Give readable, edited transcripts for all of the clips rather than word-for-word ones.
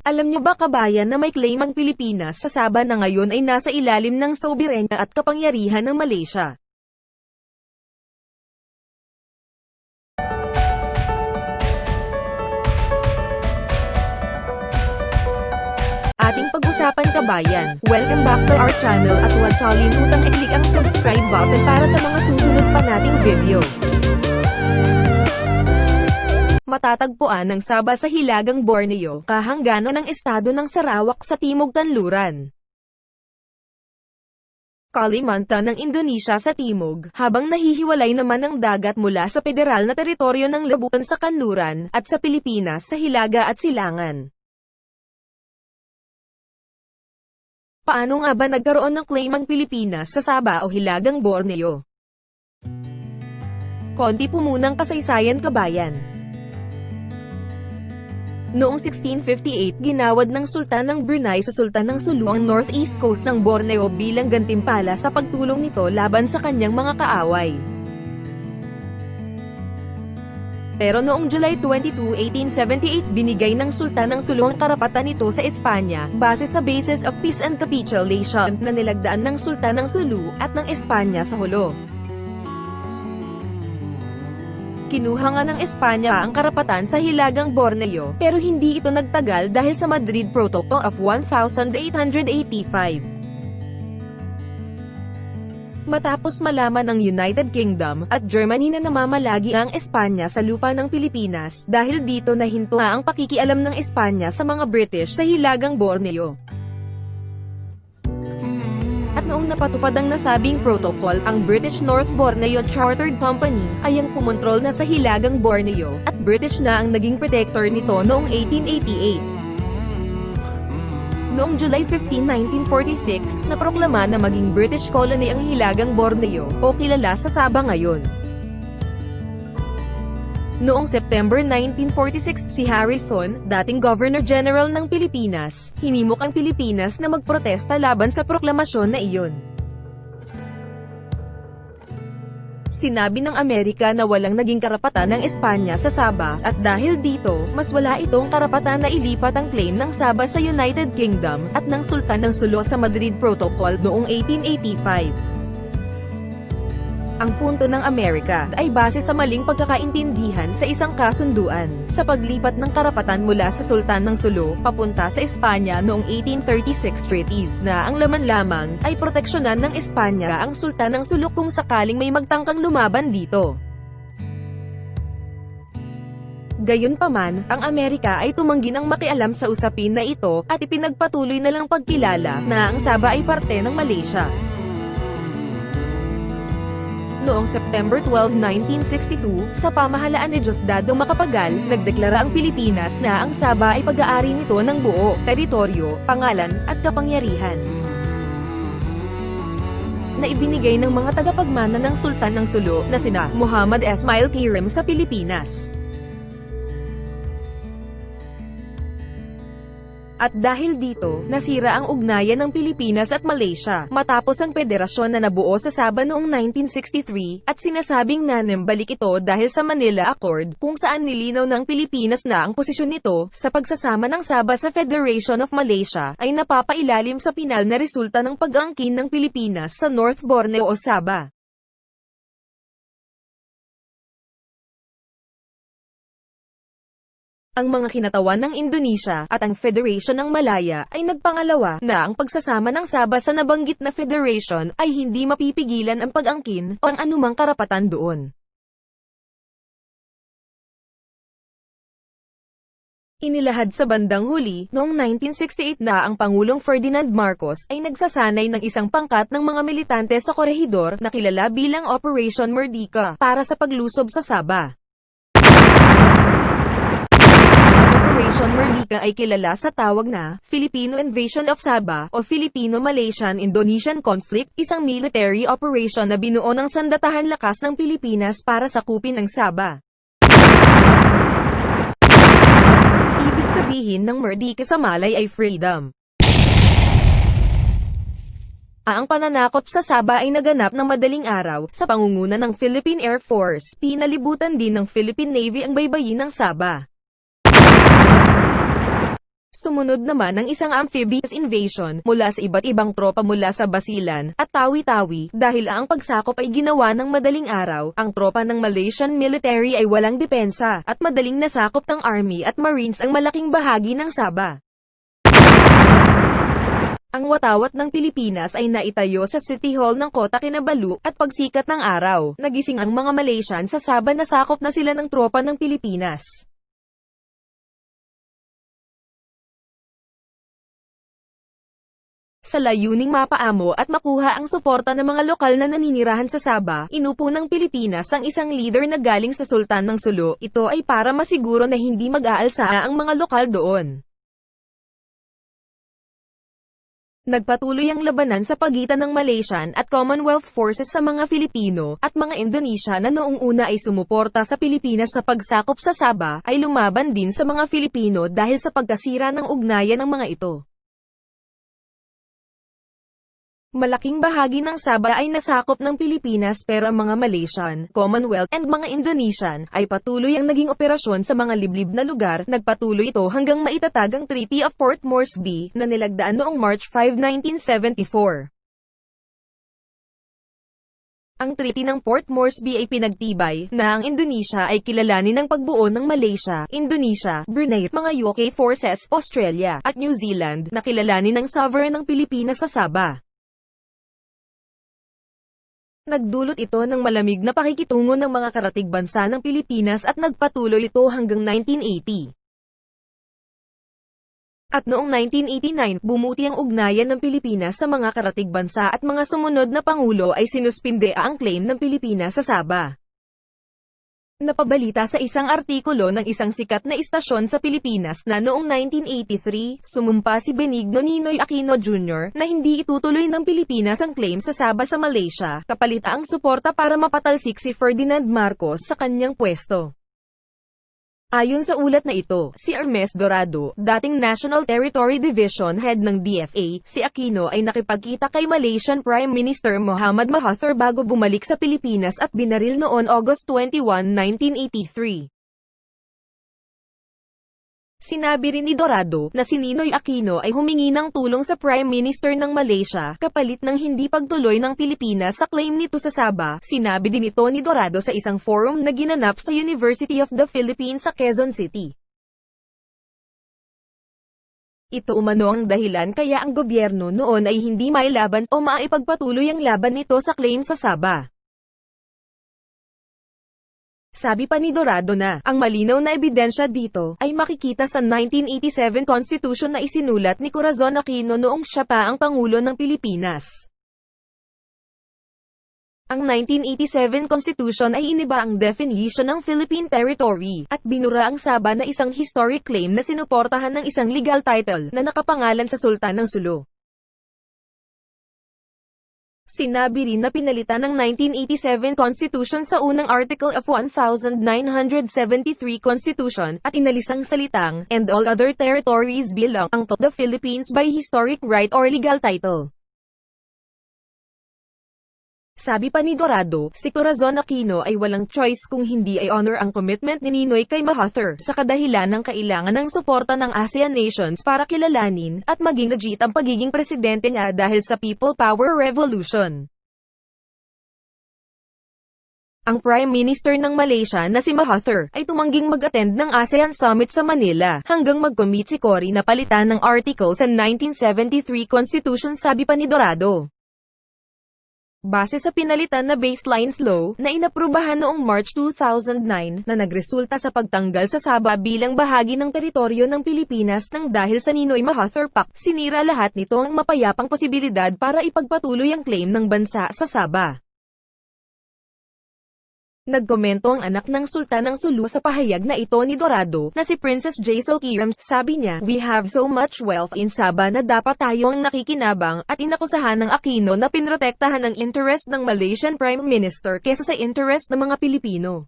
Alam niyo ba kabayan na may claim ang Pilipinas sa Sabah na ngayon ay nasa ilalim ng soberenya at kapangyarihan ng Malaysia? Ating pag-usapan kabayan. Welcome back to our channel at huwag kalimutang i-click ang subscribe button para sa mga susunod pa nating video. Matatagpuan ng Sabah sa Hilagang Borneo, kahanggano ng estado ng Sarawak sa Timog Kanluran. Kalimantan ng Indonesia sa timog, habang nahihiwalay naman ang dagat mula sa federal na teritoryo ng Labuan sa Kanluran, at sa Pilipinas sa Hilaga at Silangan. Paano nga ba nagkaroon ng claim ang Pilipinas sa Sabah o Hilagang Borneo? Konti po munang kasaysayan kabayan. Noong 1658, ginawad ng Sultan ng Brunei sa Sultan ng Sulu ang northeast coast ng Borneo bilang gantimpala sa pagtulong nito laban sa kanyang mga kaaway. Pero noong July 22, 1878, binigay ng Sultan ng Sulu ang karapatan nito sa Espanya, base sa basis of peace and capitulation na nilagdaan ng Sultan ng Sulu at ng Espanya sa hulo. Kinuha nga ng Espanya ang karapatan sa Hilagang Borneo, pero hindi ito nagtagal dahil sa Madrid Protocol of 1885. Matapos malaman ng United Kingdom at Germany na namamalagi ang Espanya sa lupa ng Pilipinas, dahil dito nahinto ang pakikialam ng Espanya sa mga British sa Hilagang Borneo. At noong napatupad ang nasabing protocol, ang British North Borneo Chartered Company ay ang kumontrol na sa Hilagang Borneo, at British na ang naging protector nito noong 1888. Noong July 15, 1946, naproklama na maging British colony ang Hilagang Borneo, o kilala sa Sabah ngayon. Noong September 1946, si Harrison, dating Governor General ng Pilipinas, hinimok ang Pilipinas na magprotesta laban sa proklamasyon na iyon. Sinabi ng Amerika na walang naging karapatan ng Espanya sa Sabah, at dahil dito, mas wala itong karapatan na ilipat ang claim ng Sabah sa United Kingdom, at ng Sultan ng Sulu sa Madrid Protocol noong 1885. Ang punto ng Amerika ay base sa maling pagkakaintindihan sa isang kasunduan sa paglipat ng karapatan mula sa Sultan ng Sulu papunta sa Espanya noong 1836 treaties na ang laman lamang ay proteksyonan ng Espanya ang Sultan ng Sulu kung sakaling may magtangkang lumaban dito. Gayunpaman, ang Amerika ay tumanggi ng makialam sa usapin na ito at ipinagpatuloy na lang pagkilala na ang Sabah ay parte ng Malaysia. Noong September 12, 1962, sa pamahalaan ni Diosdado Macapagal, nagdeklara ang Pilipinas na ang Sabah ay pag-aari nito ng buo, teritoryo, pangalan, at kapangyarihan na ibinigay ng mga tagapagmana ng Sultan ng Sulu na sina Muhammad Ismail Kirim sa Pilipinas. At dahil dito, nasira ang ugnayan ng Pilipinas at Malaysia, matapos ang federasyon na nabuo sa Sabah noong 1963, at sinasabing nanembalik ito dahil sa Manila Accord, kung saan nilinaw ng Pilipinas na ang posisyon nito, sa pagsasama ng Sabah sa Federation of Malaysia, ay napapailalim sa pinal na resulta ng pag-aangkin ng Pilipinas sa North Borneo o Sabah. Ang mga kinatawan ng Indonesia at ang Federation ng Malaya ay nagpangalawa na ang pagsasama ng Sabah sa nabanggit na federation ay hindi mapipigilan ang pag-angkin o ang anumang karapatan doon. Inilahad sa bandang huli, noong 1968 na ang Pangulong Ferdinand Marcos ay nagsasanay ng isang pangkat ng mga militante sa Corregidor na kilala bilang Operation Merdeka para sa paglusob sa Sabah. Operation Merdeka ay kilala sa tawag na Filipino Invasion of Sabah o Filipino-Malaysian-Indonesian Conflict, isang military operation na binuo ng Sandatahan Lakas ng Pilipinas para sakupin ang Sabah. Ibig sabihin ng Merdeka sa Malay ay freedom. Ang pananakop sa Sabah ay naganap ng madaling araw sa pangunguna ng Philippine Air Force. Pinalibutan din ng Philippine Navy ang baybayin ng Sabah. Sumunod naman ang isang amphibious invasion mula sa iba't ibang tropa mula sa Basilan at Tawi-Tawi dahil ang pagsakop ay ginawa ng madaling araw. Ang tropa ng Malaysian military ay walang depensa at madaling nasakop ng Army at Marines ang malaking bahagi ng Sabah. Ang watawat ng Pilipinas ay naitayo sa City Hall ng Kota Kinabalu at pagsikat ng araw, nagising ang mga Malaysian sa Sabah na sakop na sila ng tropa ng Pilipinas. Sa layuning mapaamo at makuha ang suporta ng mga lokal na naninirahan sa Sabah, inupo ng Pilipinas ang isang leader na galing sa Sultan ng Sulu. Ito ay para masiguro na hindi mag-aalsa ang mga lokal doon. Nagpatuloy ang labanan sa pagitan ng Malaysian at Commonwealth Forces sa mga Filipino at mga Indonesia na noong una ay sumuporta sa Pilipinas sa pagsakop sa Sabah ay lumaban din sa mga Filipino dahil sa pagkasira ng ugnayan ng mga ito. Malaking bahagi ng Sabah ay nasakop ng Pilipinas pero ang mga Malaysian, Commonwealth, and mga Indonesian ay patuloy ang naging operasyon sa mga liblib na lugar. Nagpatuloy ito hanggang maitatag ang Treaty of Port Moresby na nilagdaan noong March 5, 1974. Ang Treaty ng Port Moresby ay pinagtibay na ang Indonesia ay kilalanin ng pagbuo ng Malaysia, Indonesia, Brunei, mga UK forces, Australia, at New Zealand na kilalanin ng sovereign ng Pilipinas sa Sabah. Nagdulot ito ng malamig na pakikitungo ng mga karatig bansa ng Pilipinas at nagpatuloy ito hanggang 1980. At noong 1989, bumuti ang ugnayan ng Pilipinas sa mga karatig bansa at mga sumunod na pangulo ay sinuspinde ang claim ng Pilipinas sa Sabah. Napabalita sa isang artikulo ng isang sikat na istasyon sa Pilipinas na noong 1983, sumumpa si Benigno Ninoy Aquino Jr. na hindi itutuloy ng Pilipinas ang claim sa Sabah sa Malaysia, kapalit ang suporta para mapatalsik si Ferdinand Marcos sa kanyang pwesto. Ayon sa ulat na ito, si Hermes Dorado, dating National Territory Division Head ng DFA, si Aquino ay nakipagkita kay Malaysian Prime Minister Mohamad Mahathir bago bumalik sa Pilipinas at binaril noon August 21, 1983. Sinabi rin ni Dorado na si Ninoy Aquino ay humingi ng tulong sa Prime Minister ng Malaysia kapalit ng hindi pagtuloy ng Pilipinas sa claim nito sa Sabah. Sinabi din ito ni Dorado sa isang forum na ginanap sa University of the Philippines sa Quezon City. Ito umano ang dahilan kaya ang gobyerno noon ay hindi mailaban o maipagpatuloy ang laban nito sa claim sa Sabah. Sabi pa ni Dorado na, ang malinaw na ebidensya dito, ay makikita sa 1987 Constitution na isinulat ni Corazon Aquino noong siya pa ang Pangulo ng Pilipinas. Ang 1987 Constitution ay iniba ang definition ng Philippine Territory, at binura ang Sabah na isang historic claim na sinuportahan ng isang legal title na nakapangalan sa Sultan ng Sulu. Sinabi rin na pinalitan ng 1987 Constitution sa unang article of 1973 Constitution at inalis ang salitang, and all other territories belong to the Philippines by historic right or legal title. Sabi pa ni Dorado, si Corazon Aquino ay walang choice kung hindi ay honor ang commitment ni Ninoy kay Mahathir sa kadahilan ng kailangan ng suporta ng ASEAN nations para kilalanin at maging legit ang pagiging presidente niya dahil sa People Power Revolution. Ang Prime Minister ng Malaysia na si Mahathir ay tumangging mag-attend ng ASEAN Summit sa Manila hanggang mag-commit si Cory na palitan ng article sa 1973 Constitution, sabi pa ni Dorado. Base sa pinalitan na Baselines Law na inaprubahan noong March 2009 na nagresulta sa pagtanggal sa Sabah bilang bahagi ng teritoryo ng Pilipinas nang dahil sa Ninoy Mahathir Pact, sinira lahat nito ang mapayapang posibilidad para ipagpatuloy ang claim ng bansa sa Sabah. Nagkomento ang anak ng Sultan ng Sulu sa pahayag na ito ni Dorado, na si Princess Jaisal Kiram. Sabi niya, "We have so much wealth in Sabah na dapat tayo ang nakikinabang," at inakusahan ng Aquino na pinrotektahan ang interest ng Malaysian Prime Minister kesa sa interest ng mga Pilipino.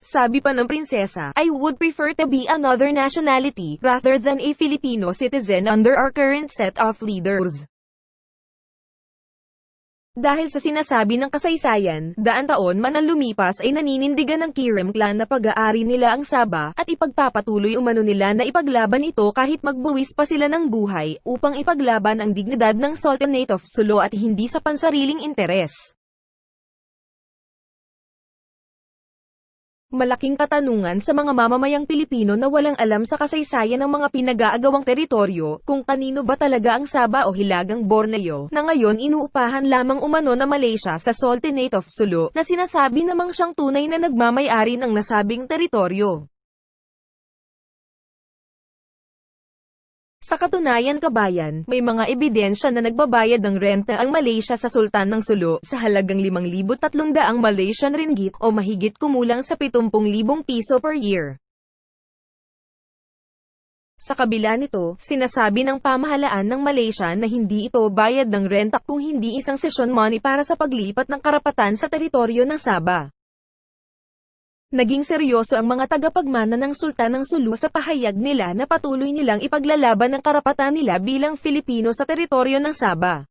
Sabi pa ng prinsesa, "I would prefer to be another nationality rather than a Filipino citizen under our current set of leaders." Dahil sa sinasabi ng kasaysayan, daan taon man ang lumipas ay naninindigan ng Kirim clan na pag-aari nila ang Sabah, at ipagpapatuloy umano nila na ipaglaban ito kahit magbuwis pa sila ng buhay, upang ipaglaban ang dignidad ng Sultanate of Sulu at hindi sa pansariling interes. Malaking katanungan sa mga mamamayang Pilipino na walang alam sa kasaysayan ng mga pinag-aagawang teritoryo, kung kanino ba talaga ang Sabah o Hilagang Borneo, na ngayon inuupahan lamang umano na Malaysia sa Sultanate of Sulu, na sinasabi namang siyang tunay na nagmamay-ari ng nasabing teritoryo. Sa katunayan kabayan, may mga ebidensya na nagbabayad ng renta ang Malaysia sa Sultan ng Sulu sa halagang 5,300 Malaysian ringgit o mahigit kumulang sa 70,000 piso per year. Sa kabila nito, sinasabi ng pamahalaan ng Malaysia na hindi ito bayad ng renta kung hindi isang session money para sa paglipat ng karapatan sa teritoryo ng Sabah. Naging seryoso ang mga tagapagmana ng Sultan ng Sulu sa pahayag nila na patuloy nilang ipaglalaban ang karapatan nila bilang Filipino sa teritoryo ng Sabah.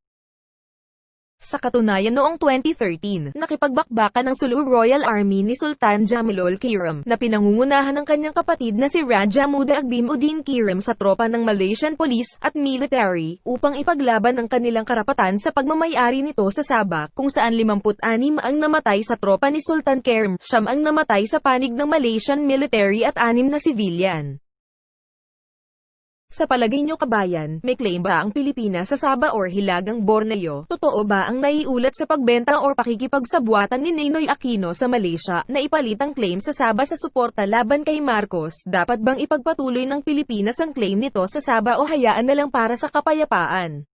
Sa katunayan noong 2013, nakipagbakbakan ng Sulu Royal Army ni Sultan Jamilul Kirim, na pinangungunahan ng kanyang kapatid na si Raja Muda Agbimuddin Kirim sa tropa ng Malaysian Police at Military, upang ipaglaban ang kanilang karapatan sa pagmamay-ari nito sa Sabah, kung saan 56 ang namatay sa tropa ni Sultan Kirim, 9 ang namatay sa panig ng Malaysian Military at 6 na civilian. Sa palagay nyo kabayan, may claim ba ang Pilipinas sa Sabah or Hilagang Borneo? Totoo ba ang naiulat sa pagbenta or pakikipagsabuatan ni Ninoy Aquino sa Malaysia na ipalit ang claim sa Sabah sa suporta laban kay Marcos? Dapat bang ipagpatuloy ng Pilipinas ang claim nito sa Sabah o hayaan na lang para sa kapayapaan?